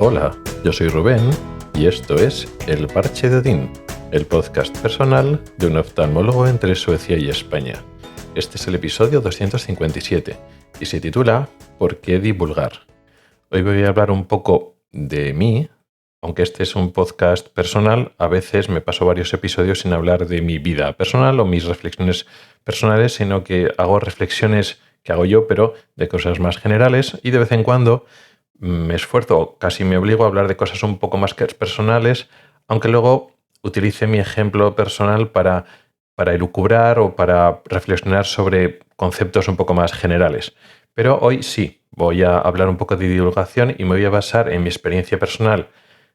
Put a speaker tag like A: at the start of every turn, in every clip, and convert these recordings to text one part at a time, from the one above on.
A: Hola, yo soy Rubén y esto es El Parche de Odín, el podcast personal de un oftalmólogo entre Suecia y España. Este es el episodio 257 y se titula ¿Por qué divulgar? Hoy voy a hablar un poco de mí, aunque este es un podcast personal, a veces me paso varios episodios sin hablar de mi vida personal o mis reflexiones personales, sino que hago reflexiones que hago yo, pero de cosas más generales, y de vez en cuando me esfuerzo, casi me obligo a hablar de cosas un poco más personales, aunque luego utilice mi ejemplo personal para elucubrar o para reflexionar sobre conceptos un poco más generales. Pero hoy sí, voy a hablar un poco de divulgación y me voy a basar en mi experiencia personal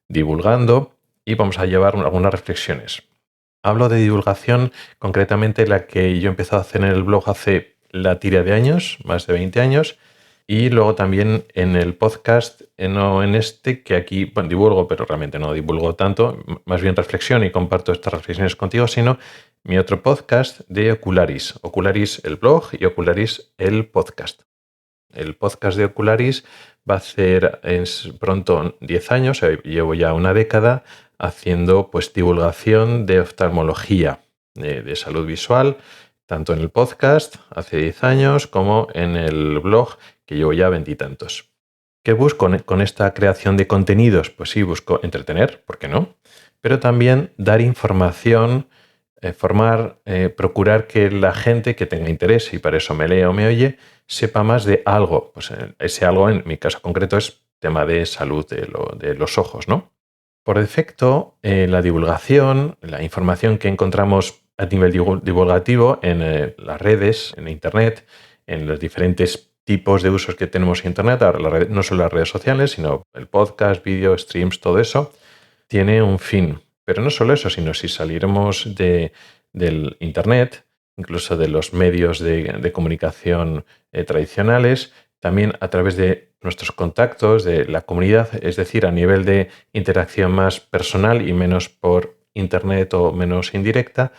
A: divulgando y vamos a llevar algunas reflexiones. Hablo de divulgación, concretamente la que yo he empezado a hacer en el blog hace la tira de años, más de 20 años, y luego también en el podcast, no en este, que aquí divulgo, pero realmente no divulgo tanto, más bien reflexión y comparto estas reflexiones contigo, sino mi otro podcast de Ocularis. Ocularis el blog y Ocularis el podcast. El podcast de Ocularis va a hacer pronto 10 años, llevo ya una década haciendo pues divulgación de oftalmología, de salud visual, tanto en el podcast hace 10 años como en el blog que llevo ya 20 y tantos. ¿Qué busco con esta creación de contenidos? Pues sí, busco entretener, ¿por qué no? Pero también dar información, formar, procurar que la gente que tenga interés, y para eso me lee o me oye, sepa más de algo. Pues ese algo, en mi caso concreto, es tema de salud de los ojos, ¿no? Por defecto, la divulgación, la información que encontramos a nivel divulgativo en las redes, en Internet, en los diferentes tipos de usos que tenemos en Internet, ahora no solo las redes sociales, sino el podcast, vídeo, streams, todo eso, tiene un fin. Pero no solo eso, sino si saliéramos del Internet, incluso de los medios de comunicación tradicionales, también a través de nuestros contactos, de la comunidad, es decir, a nivel de interacción más personal y menos por Internet o menos indirecta,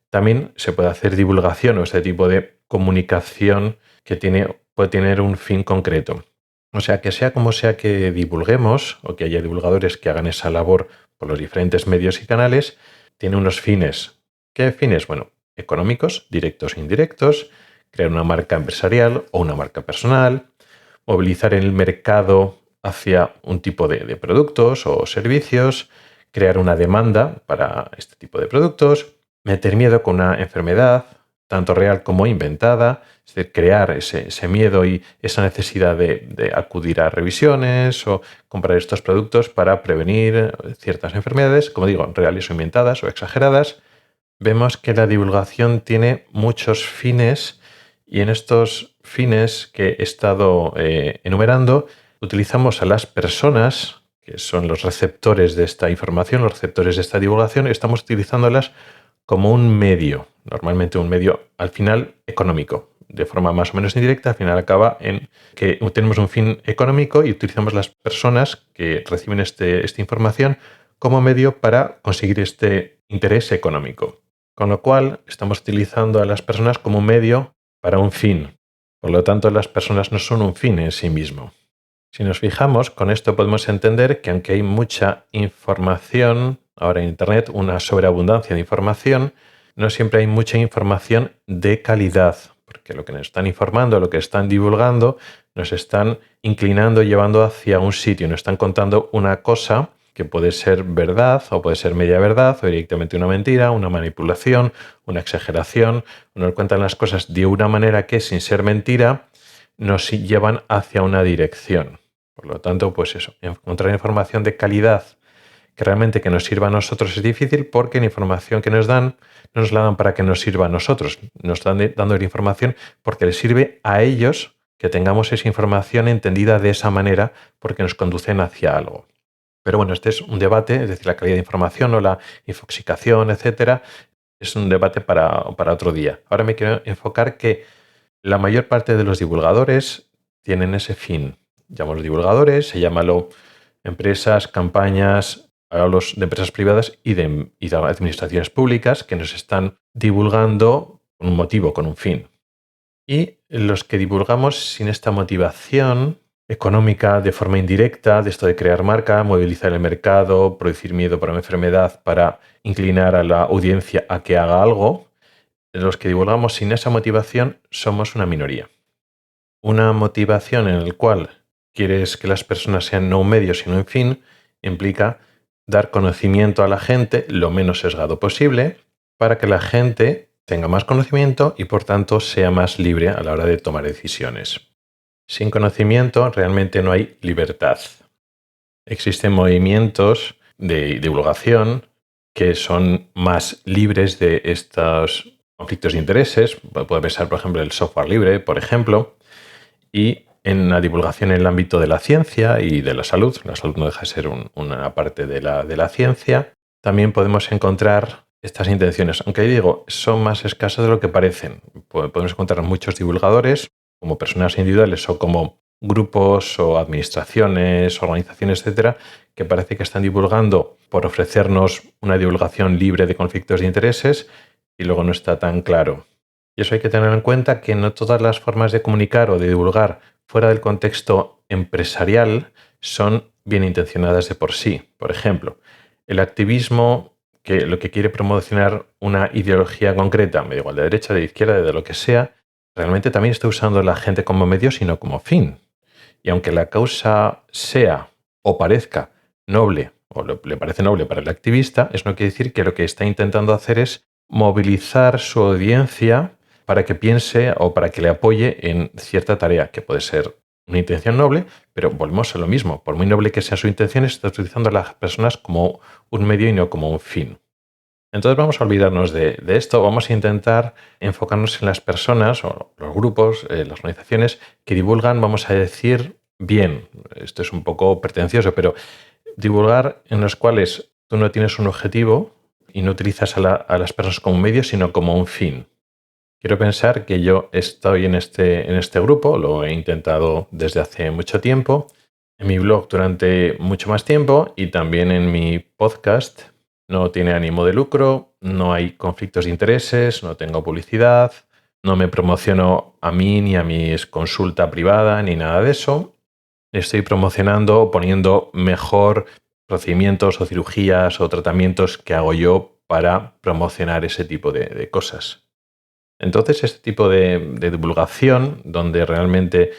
A: también se puede hacer divulgación o este tipo de comunicación que puede tener un fin concreto. O sea como sea que divulguemos o que haya divulgadores que hagan esa labor por los diferentes medios y canales, tiene unos fines. ¿Qué fines? Bueno, económicos, directos e indirectos, crear una marca empresarial o una marca personal, movilizar el mercado hacia un tipo de productos o servicios, crear una demanda para este tipo de productos, meter miedo con una enfermedad, tanto real como inventada, es decir, crear ese miedo y esa necesidad de acudir a revisiones o comprar estos productos para prevenir ciertas enfermedades, como digo, reales o inventadas o exageradas. Vemos que la divulgación tiene muchos fines y en estos fines que he estado enumerando utilizamos a las personas, que son los receptores de esta información, los receptores de esta divulgación, estamos utilizándolas como un medio, normalmente un medio al final económico, de forma más o menos indirecta, al final acaba en que tenemos un fin económico y utilizamos las personas que reciben esta información como medio para conseguir este interés económico. Con lo cual estamos utilizando a las personas como un medio para un fin. Por lo tanto, las personas no son un fin en sí mismo. Si nos fijamos, con esto podemos entender que aunque hay mucha información ahora en Internet, una sobreabundancia de información, no siempre hay mucha información de calidad, porque lo que nos están informando, lo que están divulgando, nos están inclinando, llevando hacia un sitio, nos están contando una cosa que puede ser verdad o puede ser media verdad o directamente una mentira, una manipulación, una exageración. Nos cuentan las cosas de una manera que, sin ser mentira, nos llevan hacia una dirección. Por lo tanto, pues eso, encontrar información de calidad que realmente que nos sirva a nosotros es difícil porque la información que nos dan no nos la dan para que nos sirva a nosotros. Nos están dando la información porque les sirve a ellos que tengamos esa información entendida de esa manera porque nos conducen hacia algo. Pero bueno, este es un debate, es decir, la calidad de información o la infoxicación, etcétera, es un debate para otro día. Ahora me quiero enfocar que la mayor parte de los divulgadores tienen ese fin. Llámalo divulgadores, se llámalo empresas, campañas, hablo de empresas privadas y de administraciones públicas que nos están divulgando con un motivo, con un fin. Y los que divulgamos sin esta motivación, económica de forma indirecta, de esto de crear marca, movilizar el mercado, producir miedo por una enfermedad para inclinar a la audiencia a que haga algo, los que divulgamos sin esa motivación somos una minoría. Una motivación en la cual quieres que las personas sean no un medio sino un fin implica dar conocimiento a la gente lo menos sesgado posible para que la gente tenga más conocimiento y por tanto sea más libre a la hora de tomar decisiones. Sin conocimiento realmente no hay libertad. Existen movimientos de divulgación que son más libres de estos conflictos de intereses. Puede pensar, por ejemplo, el software libre, por ejemplo, y en la divulgación en el ámbito de la ciencia y de la salud no deja de ser una parte de la ciencia, también podemos encontrar estas intenciones. Aunque digo, son más escasas de lo que parecen. Podemos encontrar muchos divulgadores, como personas individuales o como grupos o administraciones, organizaciones, etcétera, que parece que están divulgando por ofrecernos una divulgación libre de conflictos de intereses y luego no está tan claro. Y eso hay que tener en cuenta que no todas las formas de comunicar o de divulgar fuera del contexto empresarial son bien intencionadas de por sí. Por ejemplo, el activismo que lo que quiere promocionar una ideología concreta, me da igual de derecha, de izquierda, de lo que sea, realmente también está usando a la gente como medio, sino como fin. Y aunque la causa sea o parezca noble, o le parece noble para el activista, eso no quiere decir que lo que está intentando hacer es movilizar su audiencia para que piense o para que le apoye en cierta tarea, que puede ser una intención noble, pero volvemos a lo mismo. Por muy noble que sea su intención, está utilizando a las personas como un medio y no como un fin. Entonces vamos a olvidarnos de esto, vamos a intentar enfocarnos en las personas o los grupos, las organizaciones que divulgan, vamos a decir, bien. Esto es un poco pretencioso, pero divulgar en los cuales tú no tienes un objetivo y no utilizas a las personas como un medio, sino como un fin. Quiero pensar que yo estoy en este grupo, lo he intentado desde hace mucho tiempo, en mi blog durante mucho más tiempo y también en mi podcast. No tiene ánimo de lucro, no hay conflictos de intereses, no tengo publicidad, no me promociono a mí ni a mi consulta privada ni nada de eso. Estoy promocionando, poniendo mejor procedimientos o cirugías o tratamientos que hago yo para promocionar ese tipo de cosas. Entonces, este tipo de divulgación, donde realmente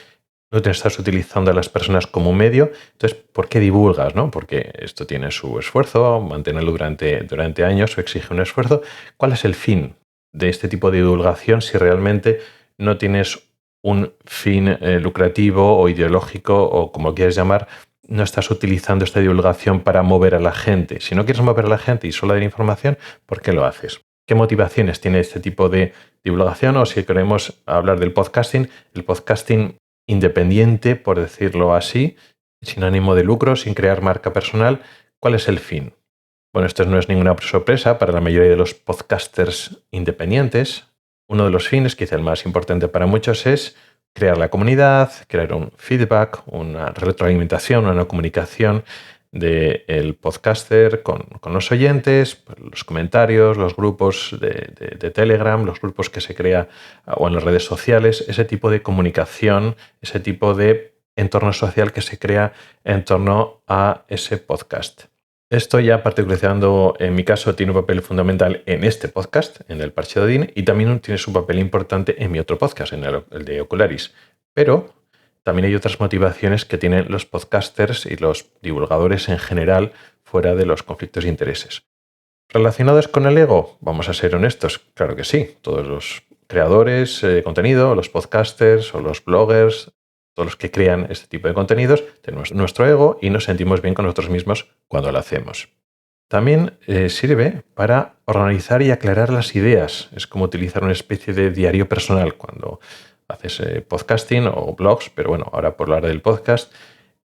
A: no te estás utilizando a las personas como un medio, entonces, ¿por qué divulgas? ¿No? Porque esto tiene su esfuerzo, mantenerlo durante años exige un esfuerzo. ¿Cuál es el fin de este tipo de divulgación si realmente no tienes un fin lucrativo o ideológico o como quieras llamar? No estás utilizando esta divulgación para mover a la gente. Si no quieres mover a la gente y solo dar información, ¿por qué lo haces? ¿Qué motivaciones tiene este tipo de divulgación? O si queremos hablar del podcasting, el podcasting independiente, por decirlo así, sin ánimo de lucro, sin crear marca personal, ¿cuál es el fin? Bueno, esto no es ninguna sorpresa para la mayoría de los podcasters independientes. Uno de los fines, quizá el más importante para muchos, es crear la comunidad, crear un feedback, una retroalimentación, una comunicación del podcaster con los oyentes, los comentarios, los grupos de Telegram, los grupos que se crea o en las redes sociales, ese tipo de comunicación, ese tipo de entorno social que se crea en torno a ese podcast. Esto ya particularizando en mi caso tiene un papel fundamental en este podcast, en el Parche de Odín, y también tiene su papel importante en mi otro podcast, en el de Ocularis. Pero también hay otras motivaciones que tienen los podcasters y los divulgadores en general fuera de los conflictos de intereses. ¿Relacionados con el ego? Vamos a ser honestos, claro que sí. Todos los creadores de contenido, los podcasters o los bloggers, todos los que crean este tipo de contenidos, tenemos nuestro ego y nos sentimos bien con nosotros mismos cuando lo hacemos. También sirve para organizar y aclarar las ideas. Es como utilizar una especie de diario personal cuando haces podcasting o blogs, pero bueno, ahora por la hora del podcast,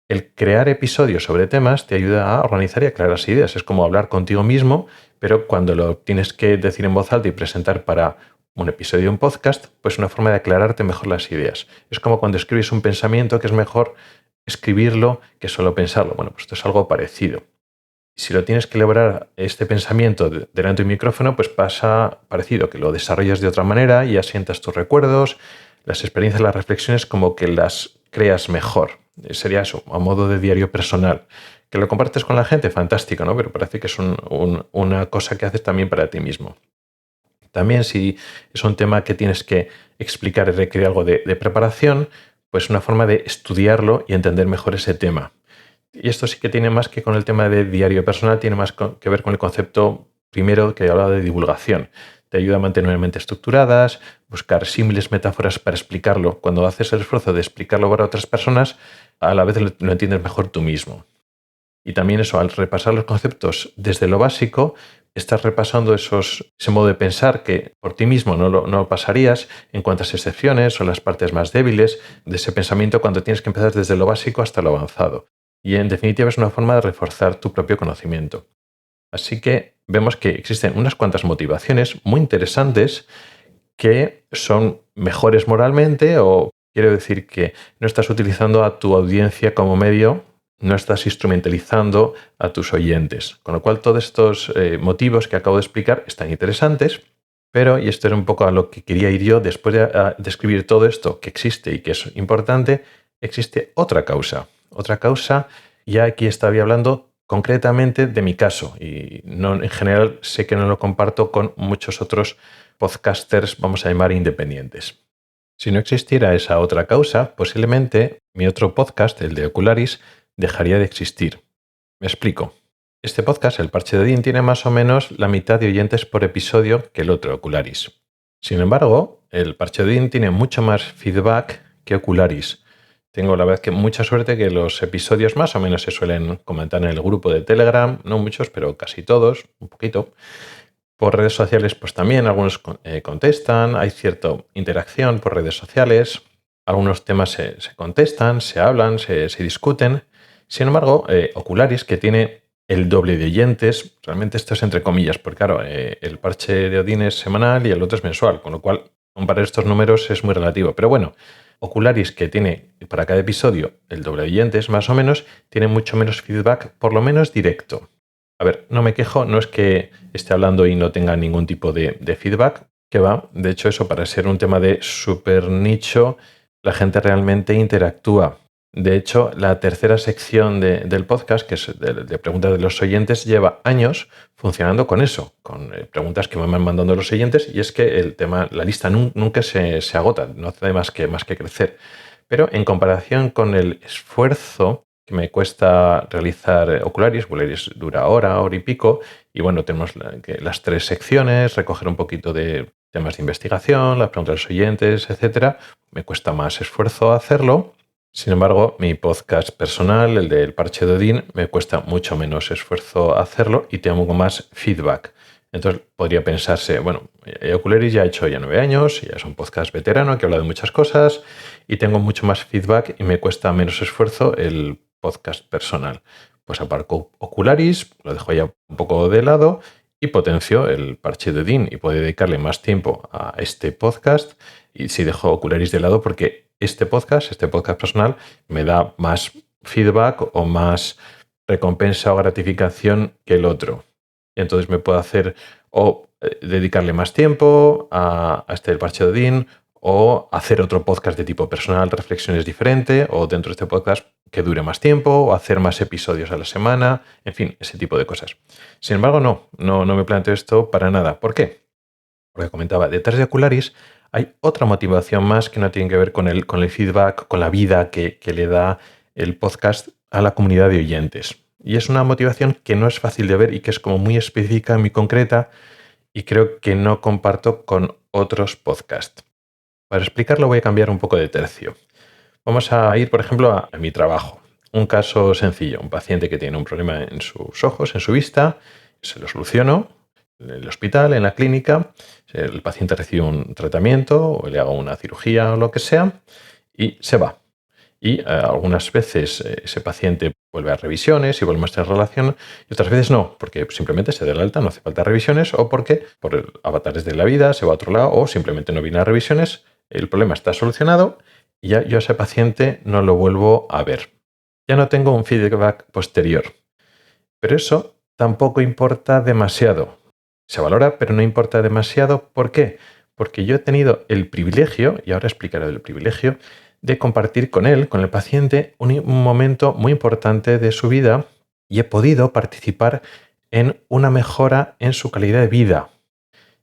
A: el crear episodios sobre temas te ayuda a organizar y aclarar las ideas. Es como hablar contigo mismo, pero cuando lo tienes que decir en voz alta y presentar para un episodio de un podcast, pues una forma de aclararte mejor las ideas. Es como cuando escribes un pensamiento que es mejor escribirlo que solo pensarlo. Bueno, pues esto es algo parecido. Si lo tienes que elaborar este pensamiento delante de un micrófono, pues pasa parecido, que lo desarrollas de otra manera y asientas tus recuerdos, las experiencias, las reflexiones, como que las creas mejor. Sería eso, a modo de diario personal. Que lo compartes con la gente, fantástico, ¿no? Pero parece que es una cosa que haces también para ti mismo. También si es un tema que tienes que explicar y requiere algo de preparación, pues una forma de estudiarlo y entender mejor ese tema. Y esto sí que tiene más que con el tema de diario personal, tiene más que ver con el concepto primero que he hablado de divulgación. Te ayuda a mantener mentes estructuradas, buscar símiles, metáforas para explicarlo. Cuando haces el esfuerzo de explicarlo para otras personas, a la vez lo entiendes mejor tú mismo. Y también eso, al repasar los conceptos desde lo básico, estás repasando ese modo de pensar que por ti mismo no lo pasarías en cuantas excepciones o las partes más débiles de ese pensamiento cuando tienes que empezar desde lo básico hasta lo avanzado. Y en definitiva es una forma de reforzar tu propio conocimiento. Así que vemos que existen unas cuantas motivaciones muy interesantes que son mejores moralmente, o quiero decir que no estás utilizando a tu audiencia como medio, no estás instrumentalizando a tus oyentes. Con lo cual todos estos motivos que acabo de explicar están interesantes, pero, y esto era un poco a lo que quería ir yo, después de describir todo esto que existe y que es importante, existe otra causa. Otra causa, ya aquí estaba hablando concretamente de mi caso, y no, en general sé que no lo comparto con muchos otros podcasters, vamos a llamar independientes. Si no existiera esa otra causa, posiblemente mi otro podcast, el de Ocularis, dejaría de existir. Me explico. Este podcast, El Parche de Odín, tiene más o menos la mitad de oyentes por episodio que el otro, Ocularis. Sin embargo, El Parche de Odín tiene mucho más feedback que Ocularis. Tengo la verdad que mucha suerte que los episodios más o menos se suelen comentar en el grupo de Telegram, no muchos, pero casi todos, un poquito. Por redes sociales, pues también algunos contestan, hay cierta interacción por redes sociales, algunos temas se contestan, se hablan, se discuten. Sin embargo, Ocularis, que tiene el doble de oyentes, realmente esto es entre comillas, porque claro, el parche de Odín es semanal y el otro es mensual, con lo cual comparar estos números es muy relativo. Pero bueno, Ocularis, que tiene para cada episodio el doble de oyentes más o menos, tiene mucho menos feedback, por lo menos directo. A ver, no me quejo, no es que esté hablando y no tenga ningún tipo de feedback, que va. De hecho, eso para ser un tema de súper nicho, la gente realmente interactúa. De hecho, la tercera sección del podcast, que es de preguntas de los oyentes, lleva años funcionando con eso, con preguntas que me van mandando los oyentes, y es que el tema, la lista nunca se agota, no hace más que crecer. Pero en comparación con el esfuerzo que me cuesta realizar Ocularis dura hora y pico, y bueno, tenemos las tres secciones, recoger un poquito de temas de investigación, las preguntas de los oyentes, etcétera. Me cuesta más esfuerzo hacerlo. Sin embargo, mi podcast personal, el del Parche de Odín, me cuesta mucho menos esfuerzo hacerlo y tengo más feedback. Entonces podría pensarse, bueno, Ocularis ya he hecho 9 años, ya es un podcast veterano que habla de muchas cosas y tengo mucho más feedback y me cuesta menos esfuerzo el podcast personal. Pues aparco Ocularis, lo dejo ya un poco de lado y potencio el Parche de Odín y puedo dedicarle más tiempo a este podcast. Y si dejo Ocularis de lado, porque este podcast personal, me da más feedback o más recompensa o gratificación que el otro. Y entonces me puedo hacer o dedicarle más tiempo a este Parche de Odín, o hacer otro podcast de tipo personal, reflexiones diferente, o dentro de este podcast que dure más tiempo, o hacer más episodios a la semana, en fin, ese tipo de cosas. Sin embargo, no me planteo esto para nada. ¿Por qué? Porque comentaba, detrás de Ocularis hay otra motivación más que no tiene que ver con el feedback, con la vida que le da el podcast a la comunidad de oyentes. Y es una motivación que no es fácil de ver y que es como muy específica, muy concreta, y creo que no comparto con otros podcasts. Para explicarlo voy a cambiar un poco de tercio. Vamos a ir, por ejemplo, a mi trabajo. Un caso sencillo, un paciente que tiene un problema en sus ojos, en su vista, se lo soluciono en el hospital, en la clínica, el paciente recibe un tratamiento o le hago una cirugía o lo que sea y se va. Y algunas veces ese paciente vuelve a revisiones y volvemos a tener relación, y otras veces no, porque simplemente se da el alta, no hace falta revisiones, o porque por avatares de la vida se va a otro lado, o simplemente no viene a revisiones, el problema está solucionado y ya yo a ese paciente no lo vuelvo a ver. Ya no tengo un feedback posterior. Pero eso tampoco importa demasiado. Se valora, pero no importa demasiado. ¿Por qué? Porque yo he tenido el privilegio, y ahora explicaré el privilegio, de compartir con él, con el paciente, un momento muy importante de su vida y he podido participar en una mejora en su calidad de vida.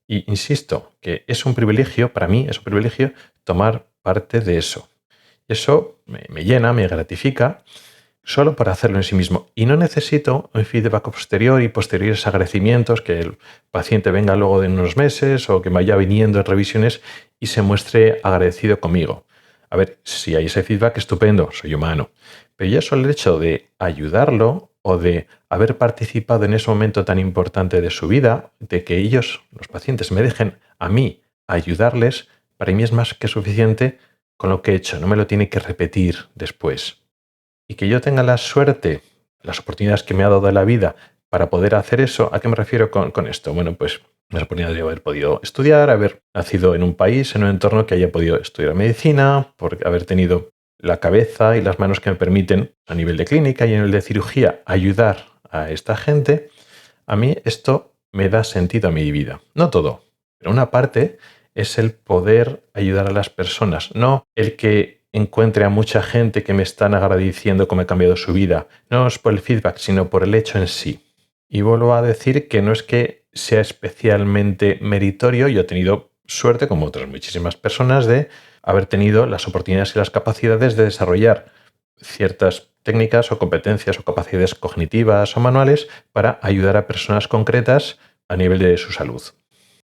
A: Y insisto, que es un privilegio, para mí es un privilegio tomar parte de eso. Eso me llena, me gratifica, solo por hacerlo en sí mismo. Y no necesito un feedback posterior y posteriores agradecimientos, que el paciente venga luego de unos meses o que vaya viniendo en revisiones y se muestre agradecido conmigo. A ver, si hay ese feedback, estupendo, soy humano. Pero ya solo el hecho de ayudarlo o de haber participado en ese momento tan importante de su vida, de que ellos, los pacientes, me dejen a mí ayudarles, para mí es más que suficiente con lo que he hecho. No me lo tiene que repetir después. Y que yo tenga la suerte, las oportunidades que me ha dado la vida para poder hacer eso, ¿a qué me refiero con esto? Bueno, pues las oportunidades de haber podido estudiar, haber nacido en un país, en un entorno que haya podido estudiar medicina, por haber tenido la cabeza y las manos que me permiten a nivel de clínica y a nivel de cirugía ayudar a esta gente. A mí esto me da sentido a mi vida. No todo, pero una parte es el poder ayudar a las personas, no el que encuentre a mucha gente que me están agradeciendo cómo he cambiado su vida. No es por el feedback, sino por el hecho en sí. Y vuelvo a decir que no es que sea especialmente meritorio. Yo he tenido suerte, como otras muchísimas personas, de haber tenido las oportunidades y las capacidades de desarrollar ciertas técnicas o competencias o capacidades cognitivas o manuales para ayudar a personas concretas a nivel de su salud.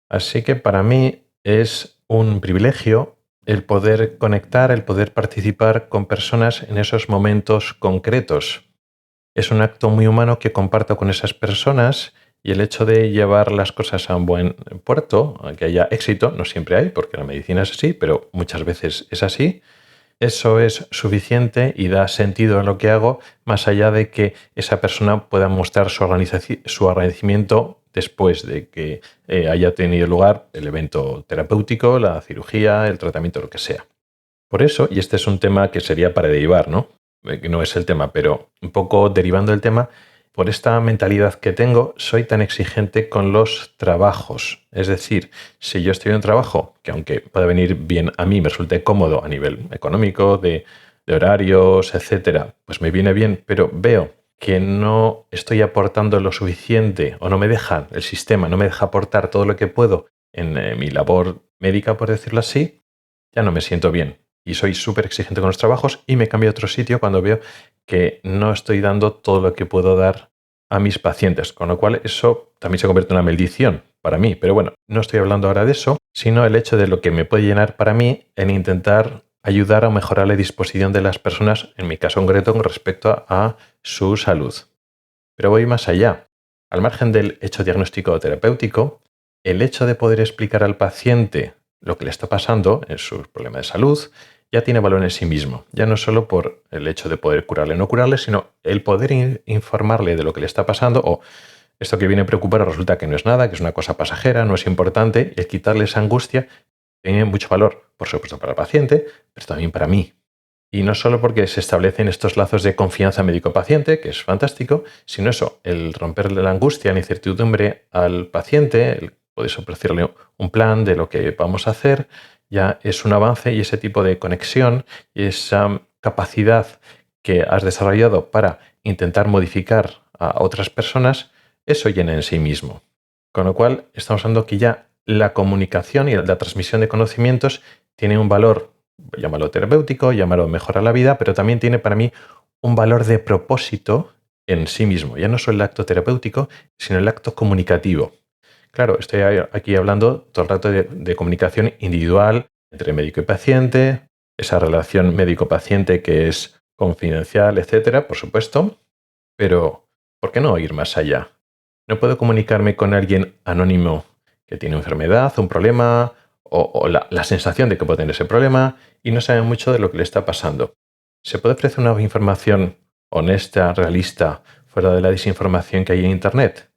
A: Así que para mí es un privilegio el poder conectar, el poder participar con personas en esos momentos concretos. Es un acto muy humano que comparto con esas personas y el hecho de llevar las cosas a un buen puerto, a que haya éxito, no siempre hay, porque la medicina es así, pero muchas veces es así. Eso es suficiente y da sentido a lo que hago, más allá de que esa persona pueda mostrar su agradecimiento después de que haya tenido lugar el evento terapéutico, la cirugía, el tratamiento, lo que sea. Por eso, y este es un tema que sería para derivar, ¿no? Que no es el tema, pero un poco derivando del tema, por esta mentalidad que tengo, soy tan exigente con los trabajos. Es decir, si yo estoy en un trabajo que aunque pueda venir bien a mí, me resulte cómodo a nivel económico, de horarios, etcétera, pues me viene bien, pero veo que no estoy aportando lo suficiente o no me deja, el sistema no me deja aportar todo lo que puedo en mi labor médica, por decirlo así, ya no me siento bien. Y soy súper exigente con los trabajos y me cambio a otro sitio cuando veo que no estoy dando todo lo que puedo dar a mis pacientes. Con lo cual eso también se convierte en una maldición para mí. Pero bueno, no estoy hablando ahora de eso, sino el hecho de lo que me puede llenar para mí en intentar ayudar a mejorar la disposición de las personas, en mi caso concreto, con respecto a su salud. Pero voy más allá. Al margen del hecho diagnóstico o terapéutico, el hecho de poder explicar al paciente lo que le está pasando en su problema de salud ya tiene valor en sí mismo. Ya no solo por el hecho de poder curarle o no curarle, sino el poder informarle de lo que le está pasando o esto que viene a preocupar resulta que no es nada, que es una cosa pasajera, no es importante, y el quitarle esa angustia tiene mucho valor, por supuesto, para el paciente, pero también para mí. Y no solo porque se establecen estos lazos de confianza médico-paciente, que es fantástico, sino eso, el romperle la angustia, la incertidumbre al paciente, el poder ofrecerle un plan de lo que vamos a hacer, ya es un avance y ese tipo de conexión y esa capacidad que has desarrollado para intentar modificar a otras personas, eso llena en sí mismo. Con lo cual, estamos hablando que ya la comunicación y la transmisión de conocimientos tiene un valor, llámalo terapéutico, llámalo mejora la vida, pero también tiene para mí un valor de propósito en sí mismo. Ya no solo el acto terapéutico, sino el acto comunicativo. Claro, estoy aquí hablando todo el rato de comunicación individual entre médico y paciente, esa relación médico-paciente que es confidencial, etcétera, por supuesto, pero ¿por qué no ir más allá? No puedo comunicarme con alguien anónimo que tiene enfermedad, un problema o la sensación de que puede tener ese problema y no sabe mucho de lo que le está pasando. ¿Se puede ofrecer una información honesta, realista, fuera de la desinformación que hay en Internet?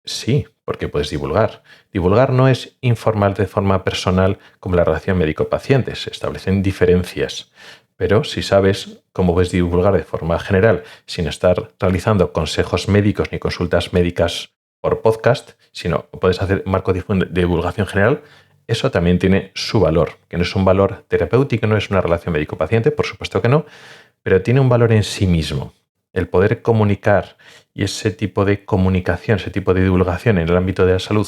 A: Sí, porque puedes divulgar. Divulgar no es informar de forma personal como la relación médico-paciente, se establecen diferencias. Pero si sabes cómo puedes divulgar de forma general sin estar realizando consejos médicos ni consultas médicas por podcast, sino puedes hacer marco de divulgación general, eso también tiene su valor, que no es un valor terapéutico, no es una relación médico-paciente, por supuesto que no, pero tiene un valor en sí mismo. El poder comunicar y ese tipo de comunicación, ese tipo de divulgación en el ámbito de la salud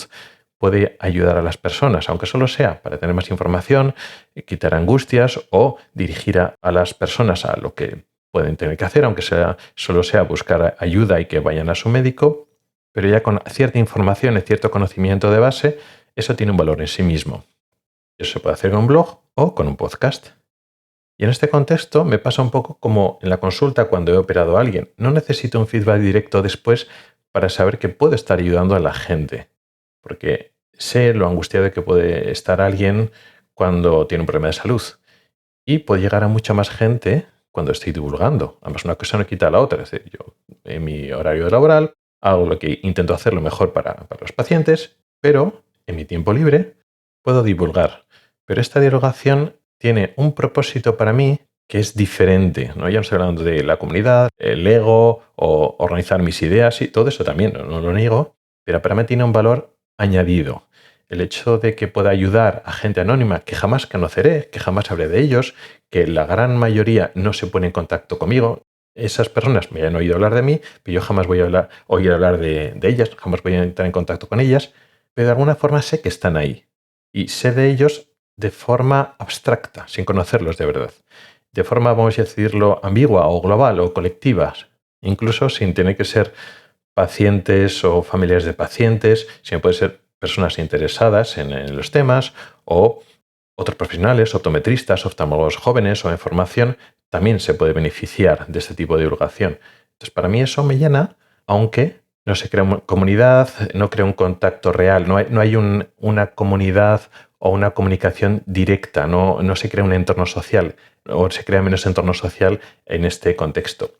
A: puede ayudar a las personas, aunque solo sea para tener más información, quitar angustias o dirigir a las personas a lo que pueden tener que hacer, aunque solo sea buscar ayuda y que vayan a su médico, pero ya con cierta información y cierto conocimiento de base, eso tiene un valor en sí mismo. Eso se puede hacer con un blog o con un podcast. Y en este contexto me pasa un poco como en la consulta cuando he operado a alguien. No necesito un feedback directo después para saber que puedo estar ayudando a la gente, porque sé lo angustiado que puede estar alguien cuando tiene un problema de salud. Y puede llegar a mucha más gente cuando estoy divulgando. Además, una cosa no quita a la otra. Es decir, yo en mi horario laboral hago lo que intento hacer lo mejor para los pacientes, pero en mi tiempo libre puedo divulgar. Pero esta divulgación tiene un propósito para mí que es diferente, ¿no? Ya no estoy hablando de la comunidad, el ego o organizar mis ideas y todo eso también, no lo niego, pero para mí tiene un valor añadido. El hecho de que pueda ayudar a gente anónima que jamás conoceré, que jamás hablé de ellos, que la gran mayoría no se pone en contacto conmigo. Esas personas me han oído hablar de mí, pero yo jamás voy a oír hablar de ellas, jamás voy a entrar en contacto con ellas, pero de alguna forma sé que están ahí. Y sé de ellos de forma abstracta, sin conocerlos de verdad. De forma, vamos a decirlo, ambigua o global o colectiva, incluso sin tener que ser pacientes o familiares de pacientes, sino puede ser personas interesadas en los temas o otros profesionales, optometristas, oftalmólogos jóvenes o en formación, también se puede beneficiar de este tipo de divulgación. Entonces, para mí eso me llena, aunque no se crea una comunidad, no crea un contacto real, no hay una comunidad o una comunicación directa, no se crea un entorno social o se crea menos entorno social en este contexto.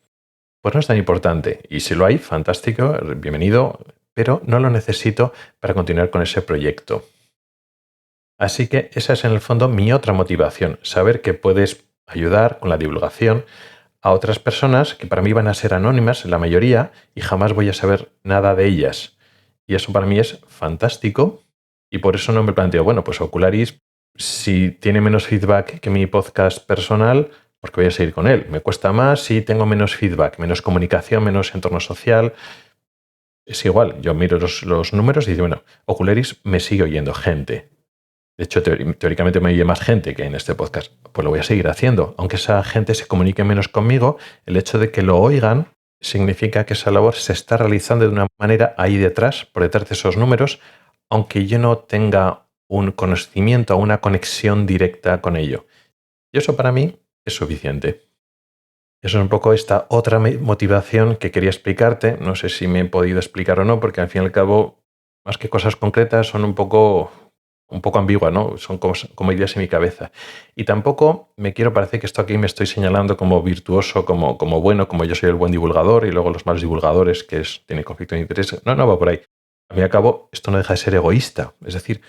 A: Pues no es tan importante y si lo hay, fantástico, bienvenido, pero no lo necesito para continuar con ese proyecto. Así que esa es en el fondo mi otra motivación, saber que puedes ayudar con la divulgación a otras personas que para mí van a ser anónimas, la mayoría, y jamás voy a saber nada de ellas. Y eso para mí es fantástico y por eso no me planteo, bueno, pues Ocularis, si tiene menos feedback que mi podcast personal, porque voy a seguir con él. Me cuesta más si tengo menos feedback, menos comunicación, menos entorno social. Es igual, yo miro los números y digo, bueno, Ocularis me sigue oyendo gente. De hecho, teóricamente me oye más gente que en este podcast. Pues lo voy a seguir haciendo. Aunque esa gente se comunique menos conmigo, el hecho de que lo oigan significa que esa labor se está realizando de una manera ahí detrás, por detrás de esos números, aunque yo no tenga un conocimiento o una conexión directa con ello. Y eso para mí es suficiente. Eso es un poco esta otra motivación que quería explicarte. No sé si me he podido explicar o no, porque al fin y al cabo, más que cosas concretas, son un poco ambiguas, ¿no? Son como ideas en mi cabeza. Y tampoco me quiero parecer que esto aquí me estoy señalando como virtuoso, como bueno, como yo soy el buen divulgador y luego los malos divulgadores que tienen conflicto de interés. No va por ahí. Al fin y al cabo, esto no deja de ser egoísta. Es decir,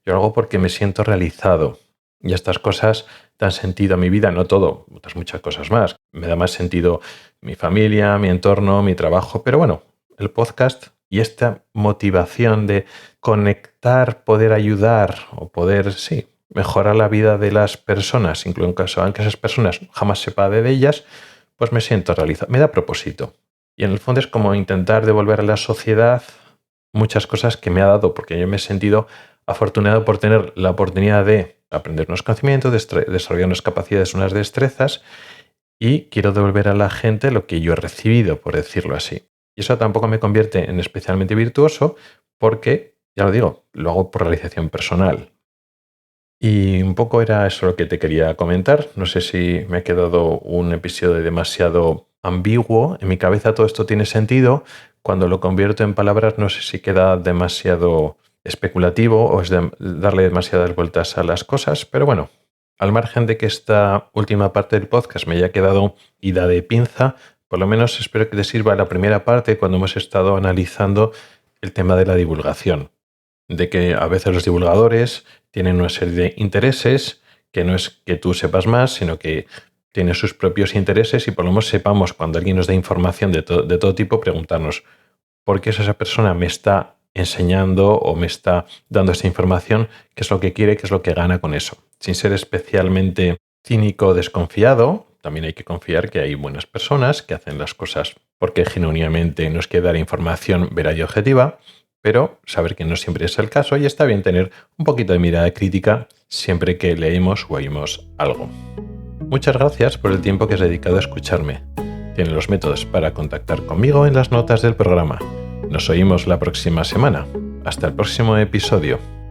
A: yo lo hago porque me siento realizado. Y estas cosas dan sentido a mi vida, no todo, otras muchas cosas más. Me da más sentido mi familia, mi entorno, mi trabajo, pero bueno, el podcast y esta motivación de conectar, poder ayudar o poder, sí, mejorar la vida de las personas, incluso en caso aunque esas personas jamás sepa de ellas, pues me siento realizado, me da propósito. Y en el fondo es como intentar devolver a la sociedad muchas cosas que me ha dado, porque yo me he sentido afortunado por tener la oportunidad de aprender unos conocimientos, desarrollar unas capacidades, unas destrezas, y quiero devolver a la gente lo que yo he recibido, por decirlo así. Y eso tampoco me convierte en especialmente virtuoso porque, ya lo digo, lo hago por realización personal. Y un poco era eso lo que te quería comentar. No sé si me ha quedado un episodio demasiado ambiguo. En mi cabeza todo esto tiene sentido. Cuando lo convierto en palabras no sé si queda demasiado especulativo o es darle demasiadas vueltas a las cosas. Pero bueno, al margen de que esta última parte del podcast me haya quedado ida de pinza, por lo menos espero que te sirva la primera parte cuando hemos estado analizando el tema de la divulgación. De que a veces los divulgadores tienen una serie de intereses que no es que tú sepas más, sino que tienen sus propios intereses y por lo menos sepamos cuando alguien nos da información de todo tipo, preguntarnos ¿por qué esa persona me está enseñando o me está dando esa información, qué es lo que quiere, qué es lo que gana con eso. Sin ser especialmente cínico o desconfiado, también hay que confiar que hay buenas personas que hacen las cosas porque genuinamente nos quiere dar información veraz y objetiva, pero saber que no siempre es el caso y está bien tener un poquito de mirada crítica siempre que leemos o oímos algo. Muchas gracias por el tiempo que has dedicado a escucharme. Tienes los métodos para contactar conmigo en las notas del programa. Nos oímos la próxima semana. Hasta el próximo episodio.